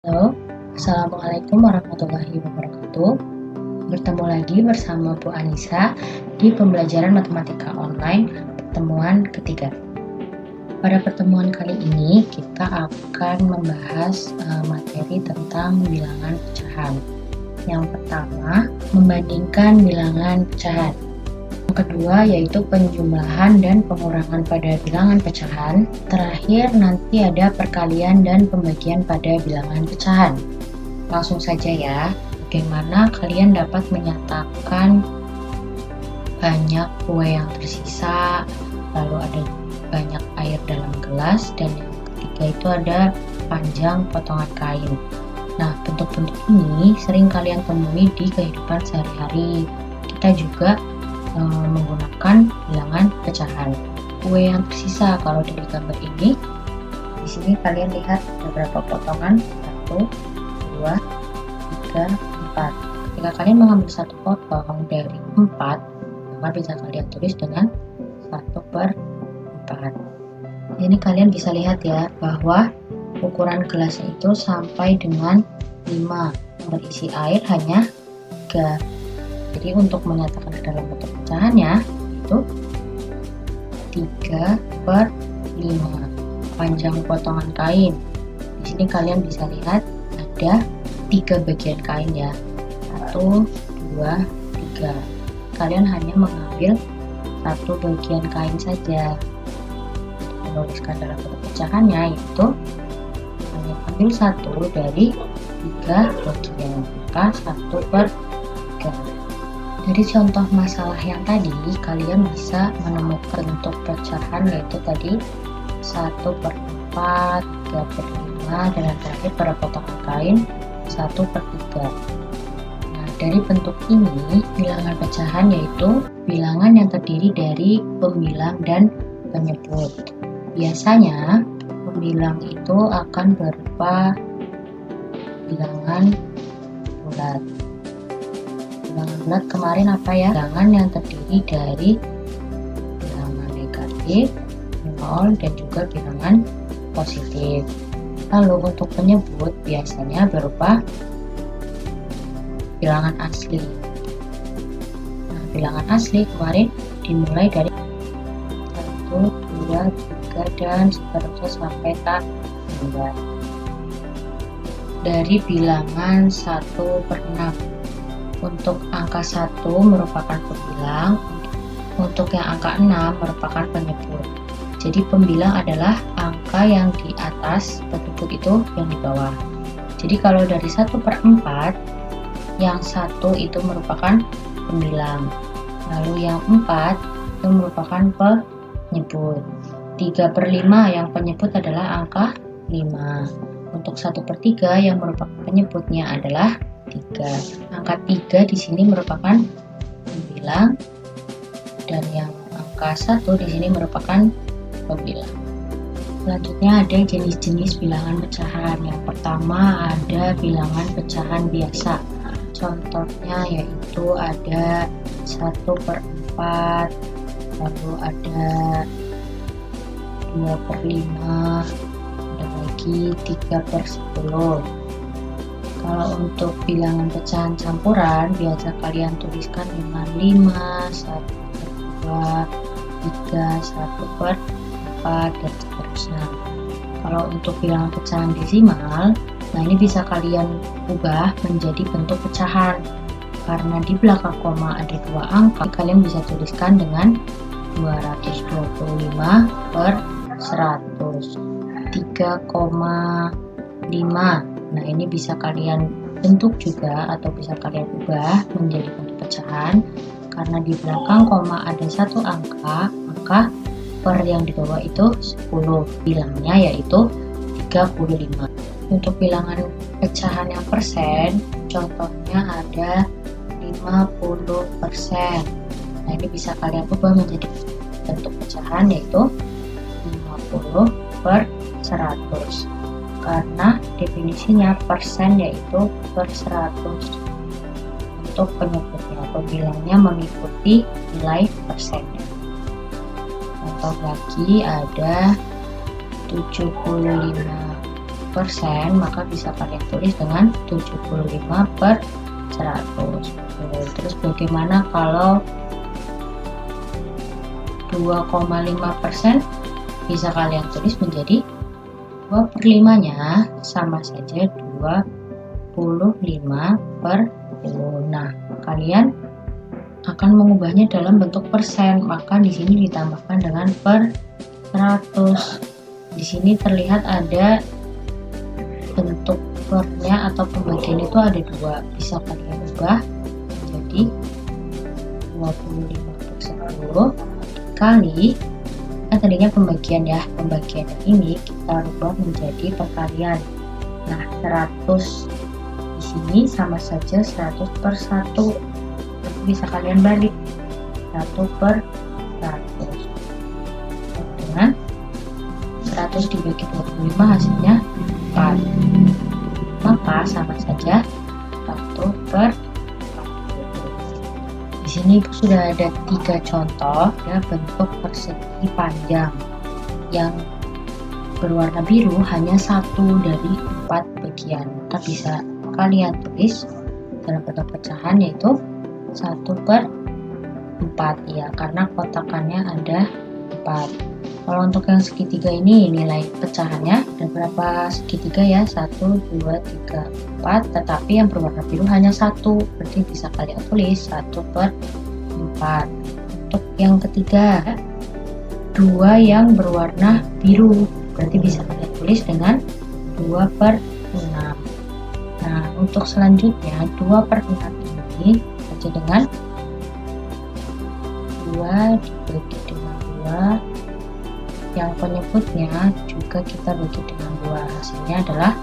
Halo, Assalamualaikum warahmatullahi wabarakatuh. Bertemu lagi bersama Bu Anissa di pembelajaran matematika online pertemuan ketiga. Pada pertemuan kali ini kita akan membahas materi tentang bilangan pecahan. Yang pertama, membandingkan bilangan pecahan. Yang kedua yaitu penjumlahan dan pengurangan pada bilangan pecahan. Terakhir nanti ada perkalian dan pembagian pada bilangan pecahan. Langsung saja ya, bagaimana kalian dapat menyatakan banyak kue yang tersisa, lalu ada banyak air dalam gelas, dan yang ketiga itu ada panjang potongan kain. Nah, bentuk-bentuk ini sering kalian temui di kehidupan sehari-hari. Kita juga menggunakan bilangan pecahan. Kue yang tersisa, kalau dari gambar ini, di sini kalian lihat ada berapa potongan? 1, 2, 3, 4. Jika kalian mengambil satu potong dari 4, maka bisa kalian tulis dengan 1/4. Ini kalian bisa lihat ya, bahwa ukuran gelasnya itu sampai dengan 5, berisi air hanya 3. Jadi untuk menyatakan ke dalam bentuk pecahannya itu 3/5. Panjang potongan kain. Di sini kalian bisa lihat ada 3 bagian kain ya. 1, 2, 3. Kalian hanya mengambil satu bagian kain saja. Menuliskan dalam bentuk pecahannya yaitu hanya ambil satu dari 3 bagian, maka 1/3. Dari contoh masalah yang tadi, kalian bisa menemukan bentuk pecahan yaitu tadi 1/4, 3/5, dan yang terakhir pada potongan kain 1/3. Nah, dari bentuk ini, bilangan pecahan yaitu bilangan yang terdiri dari pembilang dan penyebut. Biasanya, pembilang itu akan berupa bilangan bulat. Bilangan bulat kemarin apa ya? Bilangan yang terdiri dari bilangan negatif, 0, dan juga bilangan positif. Lalu untuk penyebut biasanya berupa bilangan asli. Nah, bilangan asli kemarin dimulai dari 1, 2, 3, dan seterusnya sampai tak 9. Dari bilangan 1/6. Untuk angka 1 merupakan pembilang, untuk yang angka 6 merupakan penyebut. Jadi pembilang adalah angka yang di atas, penyebut itu yang di bawah. Jadi kalau dari 1/4, yang 1 itu merupakan pembilang, lalu yang 4 itu merupakan penyebut. 3/5 yang penyebut adalah angka 5. Untuk 1/3 yang merupakan penyebutnya adalah 3. Angka 3 di sini merupakan pembilang, dan yang angka 1 di sini merupakan pembilang. Selanjutnya ada jenis-jenis bilangan pecahan. Yang pertama ada bilangan pecahan biasa. Contohnya yaitu ada 1/4, lalu ada 2/5, ada lagi 3/10. Kalau untuk bilangan pecahan campuran, biasa kalian tuliskan dengan 5, 1/2, 3, 1/4, dan seterusnya. Kalau untuk bilangan pecahan desimal, nah ini bisa kalian ubah menjadi bentuk pecahan. Karena di belakang koma ada 2 angka, kalian bisa tuliskan dengan 225/100, 3,5. Nah, ini bisa kalian bentuk juga atau bisa kalian ubah menjadi bentuk pecahan. Karena di belakang koma ada 1 angka, maka per yang di bawah itu 10. Bilangnya yaitu 35. Untuk bilangan pecahan yang persen, contohnya ada 50%. Nah, ini bisa kalian ubah menjadi bentuk pecahan yaitu 50/100. Karena definisinya persen yaitu per 100. Untuk penyebutnya atau bilangnya mengikuti nilai persennya. Contoh lagi ada 75 maka bisa kalian tulis dengan 75/100. Terus bagaimana kalau 2,5%? Bisa kalian tulis menjadi 2/5-nya, sama saja 25/10. Nah, kalian akan mengubahnya dalam bentuk persen, maka di sini ditambahkan dengan per 100. Di sini terlihat ada bentuk pernya atau pembagian itu ada dua, bisa kalian ubah menjadi 25/10 kali, tadinya pembagian ya, pembagian ini kita ubah menjadi perkalian. Nah, 100 di sini sama saja 100/1, bisa kalian balik 1/100. Dengan 100 dibagi 25 hasilnya 4, maka sama saja 1/40. Di sini sudah ada 3 contoh ya, bentuk persegi panjang yang berwarna biru hanya 1 dari 4 bagian, maka bisa kalian tulis dalam bentuk pecahan yaitu 1/4 ya, karena kotakannya ada 4. Kalau untuk yang segitiga ini nilai pecahannya ada berapa segitiga ya? 1, 2, 3, 4, tetapi yang berwarna biru hanya 1, berarti bisa kalian tulis 1/4. Untuk yang ketiga 2 yang berwarna biru, berarti bisa kalian tulis dengan 2/6. Nah, untuk selanjutnya 2/6 ini saja dengan 2 dibagi dengan 2, yang penyebutnya juga kita bagi dengan 2, hasilnya adalah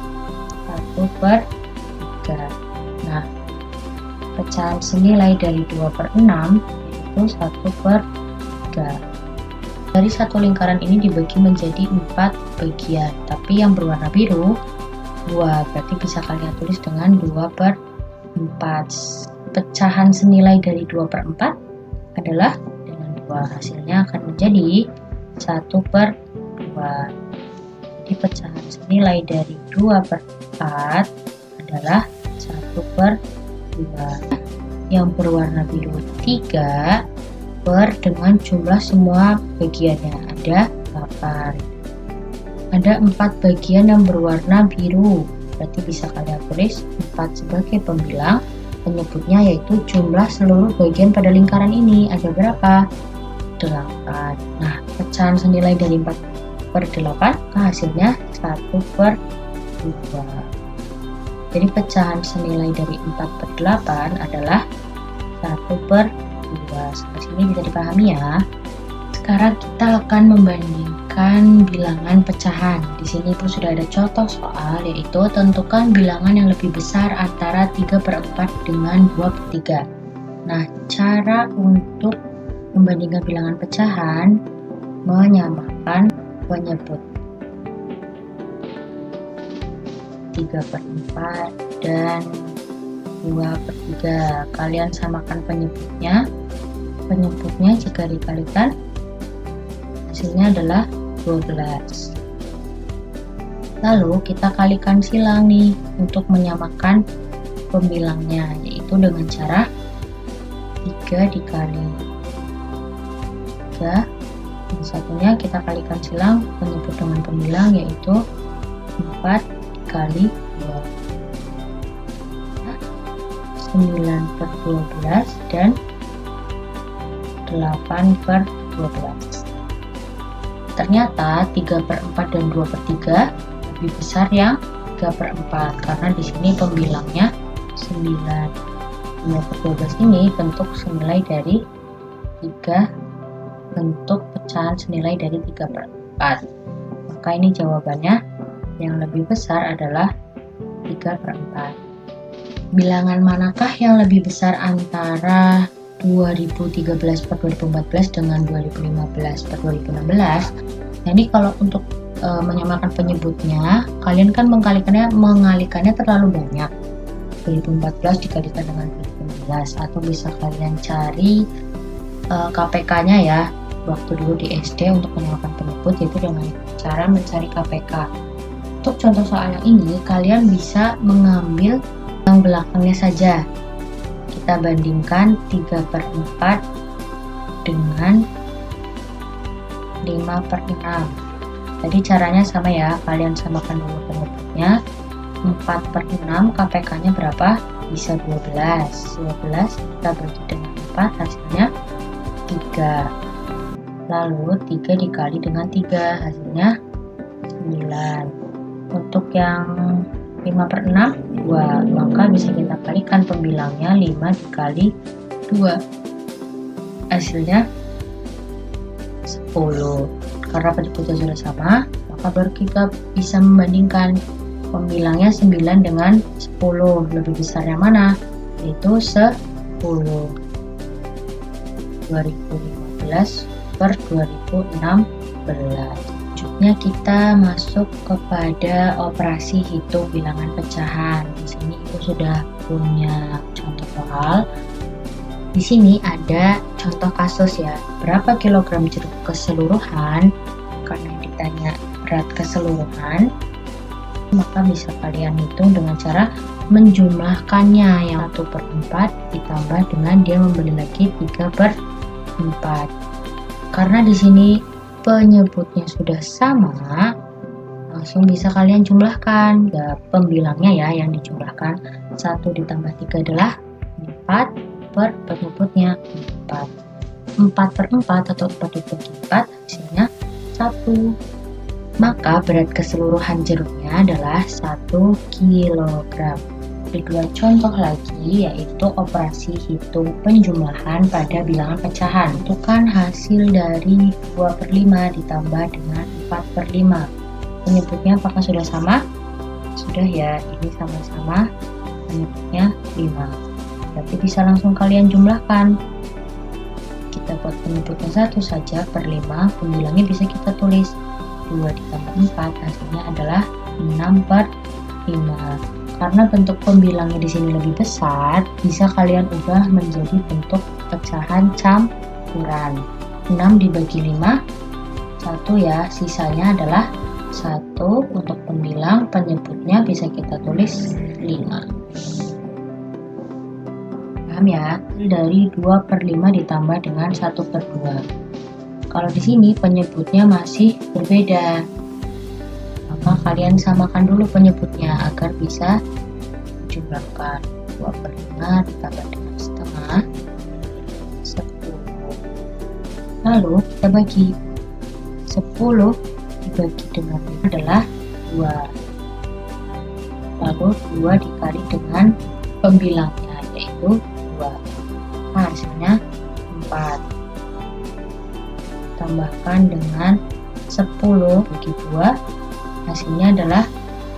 1/3. Nah, pecahan senilai dari 2/6 yaitu 1/3. Dari satu lingkaran ini dibagi menjadi 4 bagian, tapi yang berwarna biru 2, berarti bisa kalian tulis dengan 2/4. Pecahan senilai dari 2/4 adalah dengan 2, hasilnya akan menjadi 1/2. Jadi pecahan senilai dari 2/4 adalah 1/2. Yang berwarna biru 3 dengan jumlah semua bagiannya ada 8. Ada 4 bagian yang berwarna biru, berarti bisa kalian tulis 4 sebagai pembilang, penyebutnya yaitu jumlah seluruh bagian pada lingkaran ini. Ada berapa? 8. Nah, pecahan senilai dari 4/8, hasilnya 1/2. Jadi pecahan senilai dari 4/8 adalah 1/2. Sampai sini bisa dipahami ya. Sekarang kita akan membandingkan bilangan pecahan. Di sini pun sudah ada contoh soal, yaitu tentukan bilangan yang lebih besar antara 3/4 dengan 2/3. Nah, cara untuk membandingkan bilangan pecahan, menyamakan penyebut 3/4 dan 2/3. Kalian samakan penyebutnya. Penyebutnya jika dikalikan hasilnya adalah 12. Lalu kita kalikan silang nih untuk menyamakan pembilangnya, yaitu dengan cara 3 dikali 3. Yang satunya kita kalikan silang penyebut dengan pembilang, yaitu 4 dikali 2. 9/12 dan 8/12. Ternyata 3/4 dan 2/3 lebih besar yang 3/4 karena di sini pembilangnya 9. 9/12 ini bentuk senilai dari 3 bentuk pecahan senilai dari 3/4. Maka ini jawabannya yang lebih besar adalah 3/4. Bilangan manakah yang lebih besar antara 2013/2014 dengan 2015/2016? Jadi kalau untuk menyamakan penyebutnya, kalian kan mengalikannya terlalu banyak. 2014 dikalikan dengan 2015, atau bisa kalian cari KPK-nya ya, waktu dulu di SD untuk menyamakan penyebut, yaitu dengan cara mencari KPK. Untuk contoh soal yang ini, kalian bisa mengambil yang belakangnya saja. Kita bandingkan 3/4 dengan 5/6. Jadi caranya sama ya, kalian samakan dulu penyebutnya. 4/6 KPK-nya berapa? Bisa 12. 12 kita bagi dengan 4, hasilnya 3. Lalu 3 dikali dengan 3, hasilnya 9. Untuk yang 5/6, 2. Maka bisa kita kalikan pembilangnya, 5 dikali 2. Hasilnya 10. Karena penyebutnya sudah sama, maka baru kita bisa membandingkan pembilangnya 9 dengan 10. Lebih besar yang mana? Yaitu 10. 2015 per 2016. Selanjutnya kita masuk kepada operasi hitung bilangan pecahan. Di sini Ibu sudah punya contoh soal. Di sini ada contoh kasus ya, berapa kilogram jeruk keseluruhan. Karena ditanya berat keseluruhan, maka bisa kalian hitung dengan cara menjumlahkannya, yang 1/4 ditambah dengan dia membeli lagi 3/4. Karena di sini penyebutnya sudah sama, langsung bisa kalian jumlahkan ya, pembilangnya ya yang dijumlahkan. 1 ditambah 3 adalah 4 per penyebutnya 4. 4/4 atau 4 dibagi 4 hasilnya 1. Maka berat keseluruhan jeruknya adalah 1 kg. Kedua contoh lagi yaitu operasi hitung penjumlahan pada bilangan pecahan. Tentukan hasil dari 2/5 ditambah dengan 4/5. Penyebutnya apakah sudah sama? Sudah ya, ini sama-sama penyebutnya 5. Berarti bisa langsung kalian jumlahkan. Kita buat penyebutnya 1 saja per 5, pembilangnya bisa kita tulis 2 ditambah 4, hasilnya adalah 6/5. Karena bentuk pembilangnya di sini lebih besar, bisa kalian ubah menjadi bentuk pecahan campuran. 6 dibagi 5, 1 ya, sisanya adalah 1 untuk pembilang, penyebutnya bisa kita tulis 5. Paham ya? Dari 2/5 ditambah dengan 1/2. Kalau di sini penyebutnya masih berbeda, maka kalian samakan dulu penyebutnya agar bisa jumlahkan. 2/5 ditambah dengan setengah 10. Lalu kita bagi 10 dibagi dengan 5 adalah 2. Lalu 2 dikali dengan pembilangnya yaitu 2. Nah, hasilnya 4. Tambahkan dengan 10 bagi 2, hasilnya adalah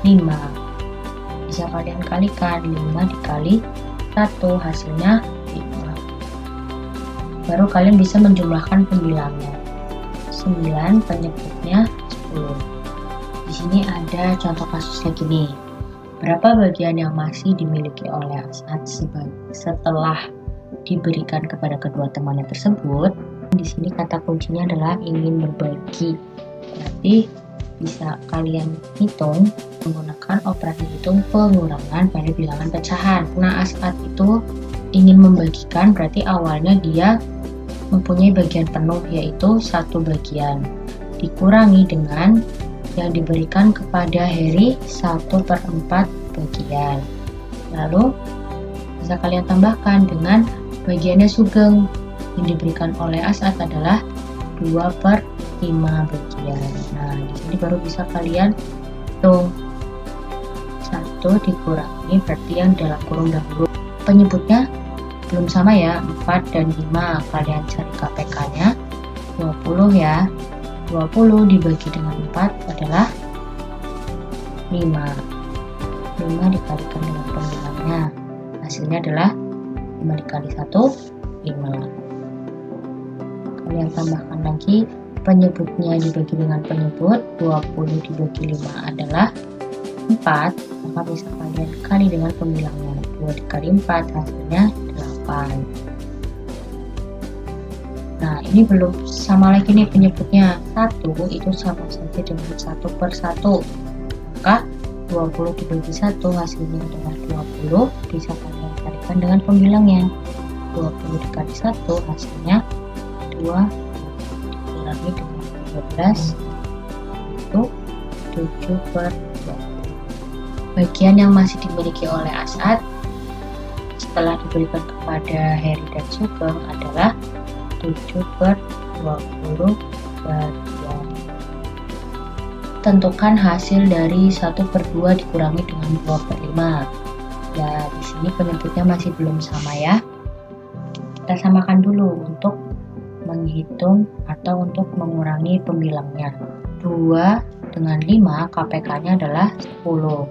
5. Bisa kalian kalikan, 5 dikali 1 hasilnya 5. Baru kalian bisa menjumlahkan pembilangnya. 9 penyebutnya 10. Di sini ada contoh kasus kayak gini. Berapa bagian yang masih dimiliki oleh Asad setelah diberikan kepada kedua temannya tersebut? Di sini kata kuncinya adalah ingin berbagi. Berarti bisa kalian hitung menggunakan operasi hitung pengurangan pada bilangan pecahan. Nah, Asad itu ingin membagikan, berarti awalnya dia mempunyai bagian penuh yaitu 1 bagian. Dikurangi dengan yang diberikan kepada Heri 1/4 bagian. Lalu bisa kalian tambahkan dengan bagiannya Sugeng. Yang diberikan oleh Asad adalah 2/5 bagian. Nah, di sini baru bisa kalian hitung 1 dikurangi, berarti yang dalam kurung dahulu penyebutnya belum sama ya, 4 dan 5. Kalian cari KPK-nya 20 ya. 20 dibagi dengan 4 adalah 5. 5 dikalikan dengan pembilangnya, hasilnya adalah 5 dikali 1, 5. Kalian tambahkan lagi penyebutnya dibagi dengan penyebut, 20 dibagi 5 adalah 4, maka bisa kalian kali dengan pembilangnya, 2 dikali 4 hasilnya 8. Nah, ini belum sama lagi nih penyebutnya. 1 itu sama saja dengan 1/1. Maka 20 dibagi 1 hasilnya adalah 20, bisa kalian kalikan dengan pembilangnya. 20 dikali 1 hasilnya 2, dikurangi dengan 13, itu 7/20. Bagian yang masih dimiliki oleh As'ad setelah diberikan kepada Heri dan Sugeng adalah 7/20 bagian. Tentukan hasil dari 1/2 dikurangi dengan 2/5. Ya, di sini penyebutnya masih belum sama ya. Kita samakan dulu untuk menghitung atau untuk mengurangi pembilangnya. 2 dengan 5 KPK-nya adalah 10.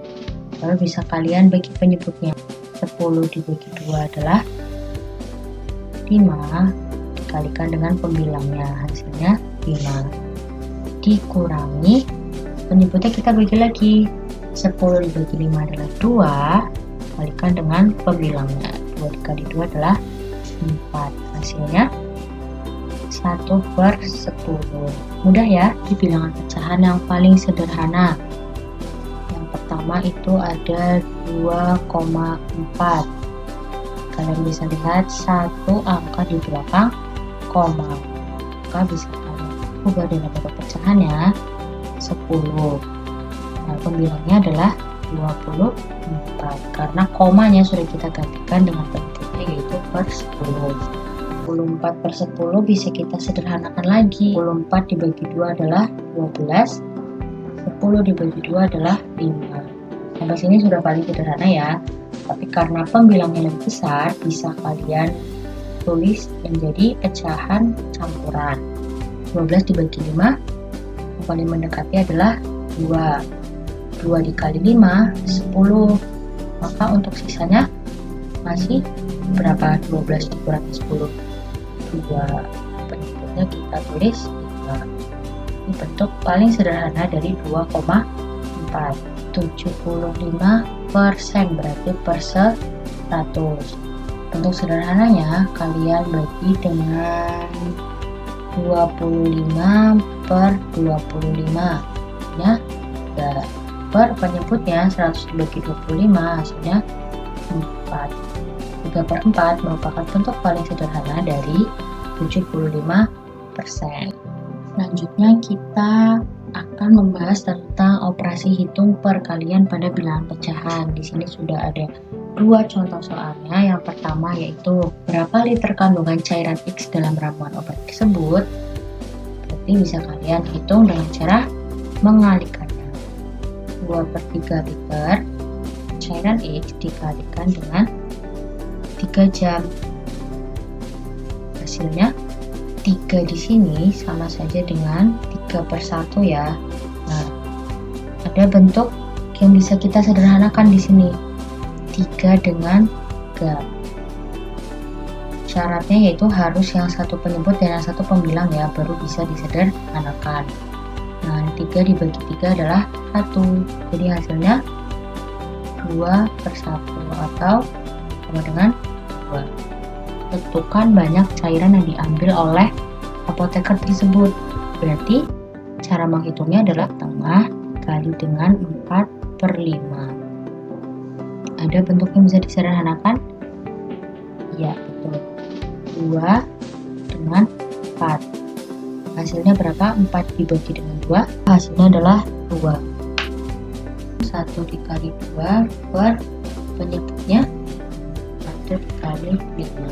Lalu bisa kalian bagi penyebutnya. 10 dibagi 2 adalah 5, dikalikan dengan pembilangnya, hasilnya 5. Dikurangi penyebutnya, kita bagi lagi. 10 dibagi 5 adalah 2, kalikan dengan pembilangnya. 2 dikali 2 adalah 4, hasilnya 1/10. Mudah ya, di bilangan pecahan yang paling sederhana. Yang pertama itu ada 2,4. Kalian bisa lihat satu angka di belakang koma, maka bisa kalian ubah dalam bentuk pecahannya 10. Nah, pembilangnya adalah 24 karena komanya sudah kita gantikan dengan penyebutnya yaitu /10. 24/10 bisa kita sederhanakan lagi. 24 dibagi 2 adalah 12, 10 dibagi 2 adalah 5. Sampai sini sudah paling sederhana ya. Tapi karena pembilangnya lebih besar, bisa kalian tulis menjadi pecahan campuran. 12 dibagi 5, yang paling mendekati adalah 2. 2 dikali 5, 10. Maka untuk sisanya masih berapa? 12 dikurangi 10. 2. Penyebutnya kita tulis 5. Ini bentuk paling sederhana dari 2,4. 75% berarti per 100. Bentuk sederhananya kalian bagi dengan 25/25 ya, per penyebutnya 100 dibagi 25 hasilnya 4. 3/4 merupakan bentuk paling sederhana dari 75%. Selanjutnya kita akan membahas tentang operasi hitung perkalian pada bilangan pecahan. Di sini sudah ada 2 contoh soalnya. Yang pertama yaitu berapa liter kandungan cairan X dalam ramuan obat tersebut. Berarti bisa kalian hitung dengan cara mengalihkannya. 2/3 liter cairan X dikalikan dengan 3 jam. Hasilnya 3 di sini sama saja dengan 3/1 ya. Nah, ada bentuk yang bisa kita sederhanakan di sini. 3 dengan 3. Syaratnya yaitu harus yang satu penyebut dan yang satu pembilang ya, baru bisa disederhanakan. Nah, 3 dibagi 3 adalah 1. Jadi hasilnya 2/1 atau sama dengan 2. Tentukan banyak cairan yang diambil oleh apoteker tersebut. Berarti cara menghitungnya adalah tengah kali dengan 4/5. Ada bentuk yang bisa disederhanakan? Ya, betul. 2 dengan 4. Hasilnya berapa? 4 dibagi dengan 2. Hasilnya adalah 2. 1 dikali 2 per penyebutnya 1 dikali 5.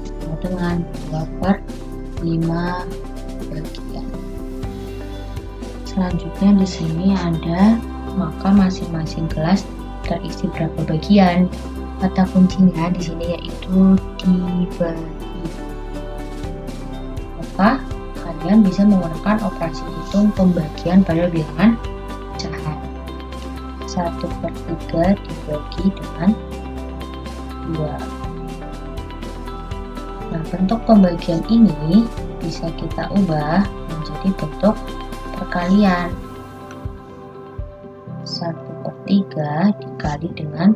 Sama dengan 2/5 bagian. Selanjutnya di sini ada maka masing-masing gelas terisi berapa bagian. Kata kuncinya di sini yaitu dibagi. Maka kalian bisa menggunakan operasi hitung pembagian pada bilangan pecahan. 1/3 dibagi dengan 2. Nah, bentuk pembagian ini bisa kita ubah menjadi bentuk perkalian. 1/3 dikali dengan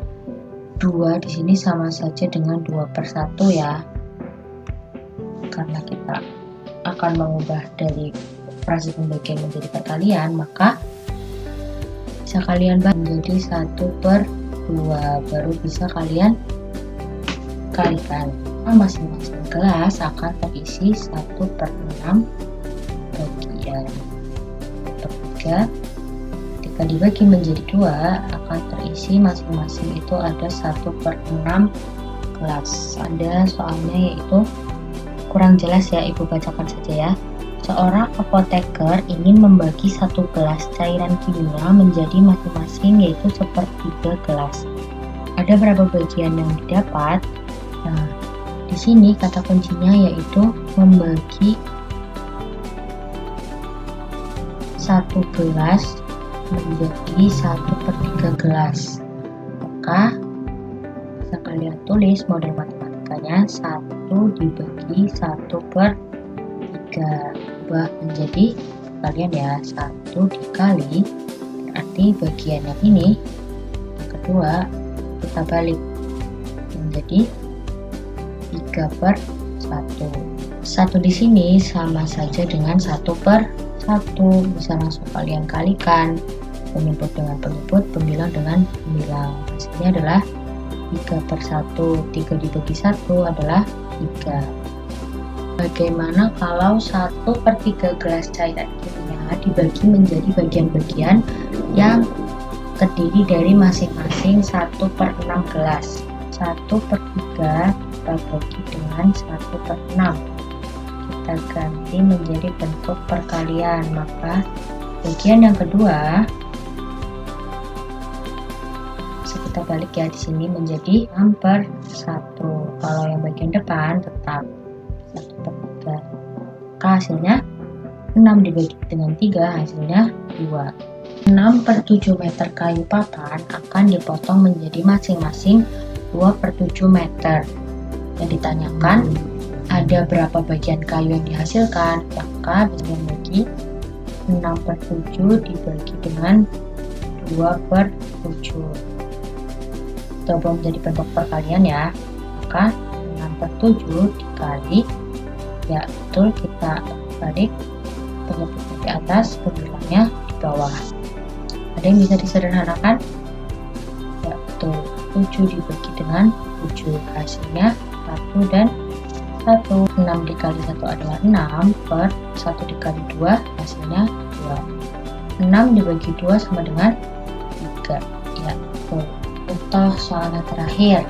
2 di sini sama saja dengan 2/1 ya. Karena kita akan mengubah dari operasi pembagian menjadi perkalian, maka bisa kalian bagi menjadi 1/2, baru bisa kalian kalikan. Masing-masing gelas akan terisi 1/6 bagian. Ketika dibagi menjadi 2 akan terisi masing-masing itu ada 1/6 gelas. Ada soalnya yaitu kurang jelas ya, Ibu bacakan saja ya. Seorang apoteker ingin membagi 1 gelas cairan kimia menjadi masing-masing yaitu 1/3 gelas. Ada berapa bagian yang didapat? Nah, di sini kata kuncinya yaitu membagi 1 gelas menjadi 1/3 gelas. Maka bisa kalian tulis model matematikanya 1 dibagi 1/3, ubah menjadi kalian ya 1 dikali, berarti bagian yang ini yang kedua kita balik menjadi 3/1. 1 di sini sama saja dengan 1/1, bisa langsung kalian kalikan, penyebut dengan penyebut, pembilang dengan pembilang. Hasilnya adalah 3/1. 3 dibagi 1 adalah 3. Bagaimana kalau 1/3 gelas cairan kimia dibagi menjadi bagian-bagian yang terdiri dari masing-masing 1/6 gelas? 1/3 kita bagi dengan 1/6. Kita ganti menjadi bentuk perkalian, maka bagian yang kedua bisa kita balik ya, di sini menjadi 6/1. Kalau yang bagian depan tetap 1/3. Maka hasilnya 6 dibagi dengan 3 hasilnya 2. 6/7 meter kayu papan akan dipotong menjadi masing-masing 2/7 meter. Yang ditanyakan ada berapa bagian kayu yang dihasilkan, maka bisa membagi 6/7 dibagi dengan 2/7. Kita ubah menjadi bentuk perkalian ya, maka 6/7 dikali, ya betul, kita balik penyebutnya di atas, pembilangnya di bawah. Ada yang bisa disederhanakan? Ya betul, 7 dibagi dengan 7, hasilnya 1 dan 1. 6 dikali 1 adalah 6, per 1 dikali 2 hasilnya 2. 6 dibagi 2 sama dengan 3. Ya betul. Contoh soal yang terakhir,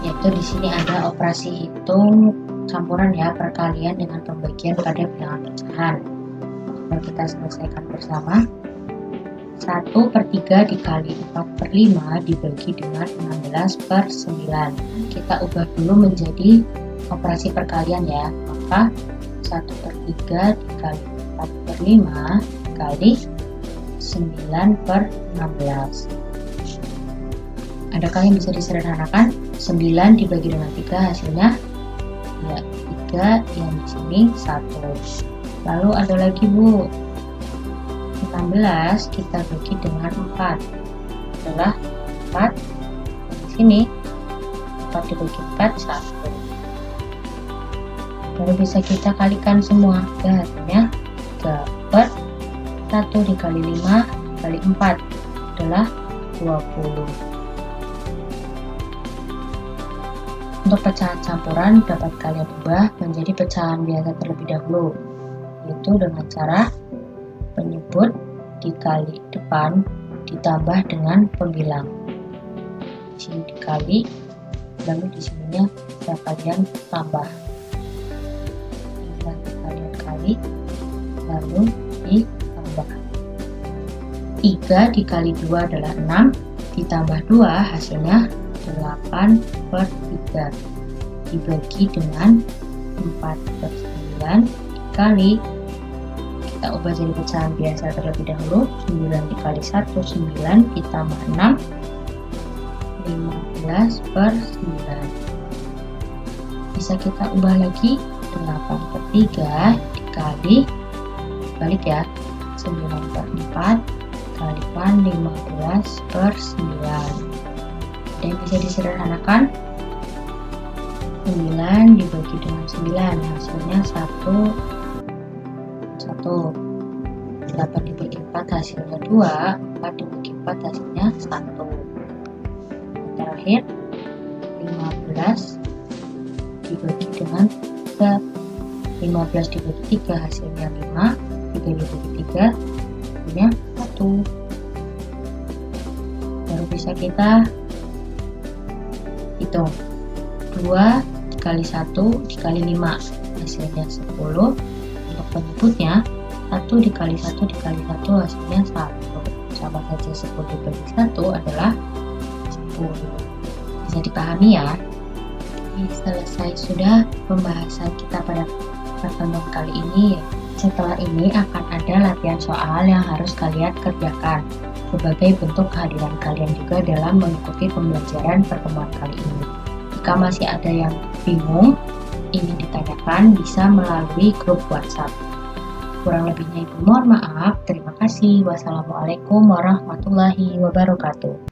yaitu di sini ada operasi hitung campuran ya, perkalian dengan pembagian pada bilangan pecahan. Mari kita selesaikan bersama. 1/3 dikali 4/5 dibagi dengan 16/9. Kita ubah dulu menjadi operasi perkalian ya, maka 1/3 dikali 4/5 dikali 9/16. Adakah yang bisa disederhanakan? 9 dibagi dengan 3 hasilnya ya 3, yang di sini 1. Lalu ada lagi Bu, 16 kita bagi dengan 4 adalah 4, di sini 4 dibagi 4 1. Baru bisa kita kalikan semua, ya hasilnya 3/1 dikali 5 kali 4 adalah 20. Untuk pecahan campuran dapat kalian ubah menjadi pecahan biasa terlebih dahulu, yaitu dengan cara penyebut dikali depan ditambah dengan pembilang. Di sini dikali, lalu di sininya bisa kalian tambah. Nanti kalian kali, lalu ditambah. 3 dikali 2 adalah 6, ditambah 2 hasilnya 8/3 dibagi dengan 4/9 dikali, kita ubah jadi pecahan biasa terlebih dahulu. 9 dikali 1 9, ditambah 6 15/9. Bisa kita ubah lagi, 8/3 dikali, balik ya, 9/4 kalikan 15/9. Ada yang bisa disederhanakan? 9 dibagi dengan 9 hasilnya 1. 8 dibagi 4 4 hasilnya 2, 4 dibagi 4 hasilnya 1. Terakhir, 15 dibagi dengan 3. 15 dibagi 3 hasilnya 5, 3 dibagi 3 hasilnya 1. Baru bisa kita hitung 2 dikali 1 dikali 5 hasilnya 10. Untuk penyebutnya 1 dikali 1 dikali 1 hasilnya 1. Sama saja 10 dibagi 1 adalah 10. Bisa dipahami ya? Selesai sudah pembahasan kita pada pertemuan kali ini. Setelah ini akan ada latihan soal yang harus kalian kerjakan sebagai bentuk kehadiran kalian juga dalam mengikuti pembelajaran pertemuan kali ini. Jika masih ada yang bingung, ingin ditanyakan bisa melalui grup WhatsApp. Kurang lebihnya Ibu mohon maaf. Terima kasih. Wassalamualaikum warahmatullahi wabarakatuh.